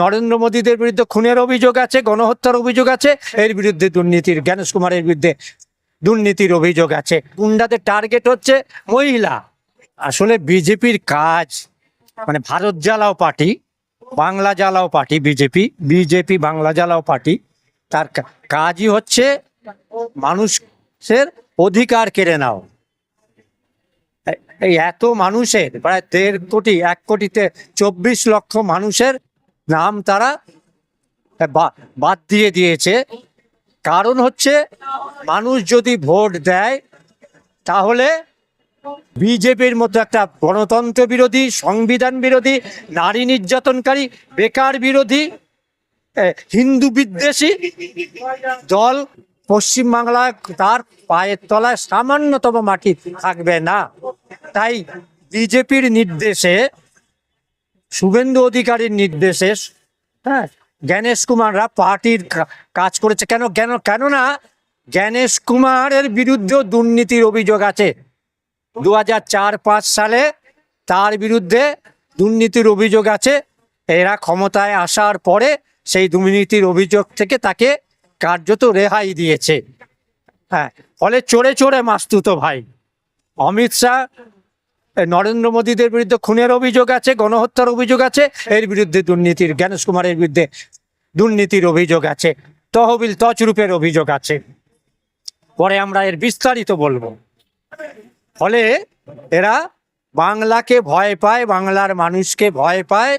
নরেন্দ্র মোদীদের বিরুদ্ধে খুনের অভিযোগ আছে, গণহত্যার অভিযোগ আছে, এর বিরুদ্ধে দুর্নীতির, জ্ঞানেশ কুমারের বিরুদ্ধে দুর্নীতির অভিযোগ আছে। গুন্ডাদের টার্গেট হচ্ছে মহিলা। আসলে বিজেপির কাজ মানে ভারত জ্বালাও পার্টি, বাংলা জ্বালাও পার্টি, বিজেপি বাংলা জ্বালাও পার্টি, তার কাজই হচ্ছে মানুষের অধিকার কেড়ে নাও। এই এত মানুষের প্রায় 1.5 কোটি, 1,24,00,000 মানুষের নাম তারা বাদ দিয়ে দিয়েছে। কারণ হচ্ছে মানুষ যদি ভোট দেয় তাহলে বিজেপির মতো একটা গণতন্ত্র বিরোধী, সংবিধান বিরোধী, নারী নির্যাতনকারী, বেকার বিরোধী, হিন্দু বিদ্বেষী দল পশ্চিমবাংলায় তার পায়ের তলায় সামান্যতম মাটি থাকবে না। তাই বিজেপির নির্দেশে, শুভেন্দু অধিকারীর নির্দেশে জ্ঞানেশ কুমাররা পার্টির কাজ করেছে। কেননা জ্ঞানেশ কুমারের বিরুদ্ধেও দুর্নীতির অভিযোগ আছে। 2004-05 সালে তার বিরুদ্ধে দুর্নীতির অভিযোগ আছে। এরা ক্ষমতায় আসার পরে সেই দুর্নীতির অভিযোগ থেকে তাকে কার্যত রেহাই দিয়েছে। ফলে চড়ে চড়ে মাস্তুতো ভাই। অমিত শাহ, নরেন্দ্র মোদীদের বিরুদ্ধে খুনের অভিযোগ আছে, গণহত্যার অভিযোগ আছে, এর বিরুদ্ধে দুর্নীতির, জ্ঞানেশ কুমারের বিরুদ্ধে দুর্নীতির অভিযোগ আছে, তহবিল তছরূপের অভিযোগ আছে। পরে আমরা এর বিস্তারিত বলবো। ফলে এরা বাংলাকে ভয় পায়, বাংলার মানুষকে ভয় পায়।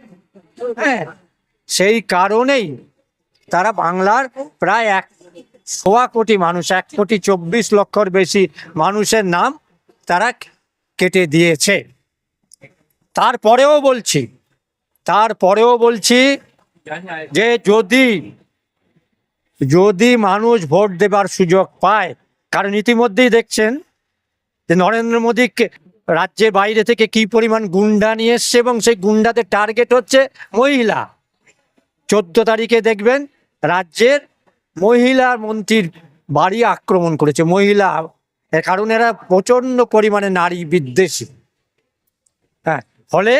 সেই কারণেই তারা বাংলার প্রায় 1.25 কোটি মানুষ, 1,24,00,000 বেশি মানুষের নাম তারা কেটে দিয়েছে। তারপরেও বলছি যে যদি মানুষ ভোট দেবার সুযোগ পায়, কারণ ইতিমধ্যেই দেখছেন যে নরেন্দ্র মোদীকে রাজ্যের বাইরে থেকে কি পরিমাণ গুন্ডা নিয়ে এসছে, এবং সেই গুন্ডাদের টার্গেট হচ্ছে মহিলা। 14 তারিখে দেখবেন রাজ্যের মহিলা মন্ত্রীর বাড়ি আক্রমণ করেছে মহিলা, কারণ এরা প্রচন্ড পরিমাণে নারী বিদ্বেষী। ফলে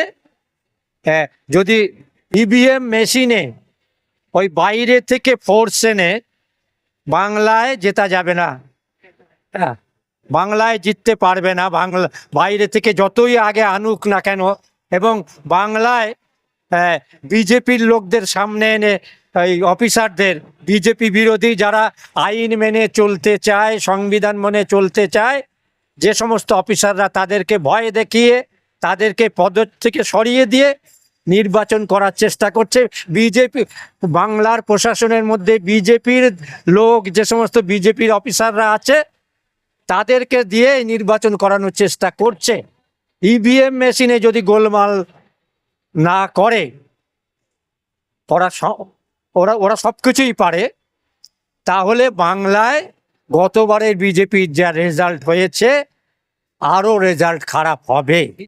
যদি ইভিএম মেশিনে ওই বাইরে থেকে ফোর্স এনে বাংলায় জেতা যাবে না, বাংলায় জিততে পারবে না। বাইরে থেকে যতই আগে আনুক না কেন, এবং বাংলায় বিজেপির লোকদের সামনে এনে এই অফিসারদের, বিজেপি বিরোধী যারা আইন মেনে চলতে চায়, সংবিধান মেনে চলতে চায়, যে সমস্ত অফিসাররা তাদেরকে ভয় দেখিয়ে তাদেরকে পদ থেকে সরিয়ে দিয়ে নির্বাচন করার চেষ্টা করছে। বিজেপি বাংলার প্রশাসনের মধ্যে বিজেপির লোক, যে সমস্ত বিজেপির অফিসাররা আছে তাদেরকে দিয়ে নির্বাচন করানোর চেষ্টা করছে। ইভিএম মেশিনে যদি গোলমাল না করে, ওরা সব কিছুই পারে, তাহলে বাংলায় গতবারের বিজেপির যা রেজাল্ট হয়েছে আরও রেজাল্ট খারাপ হবে।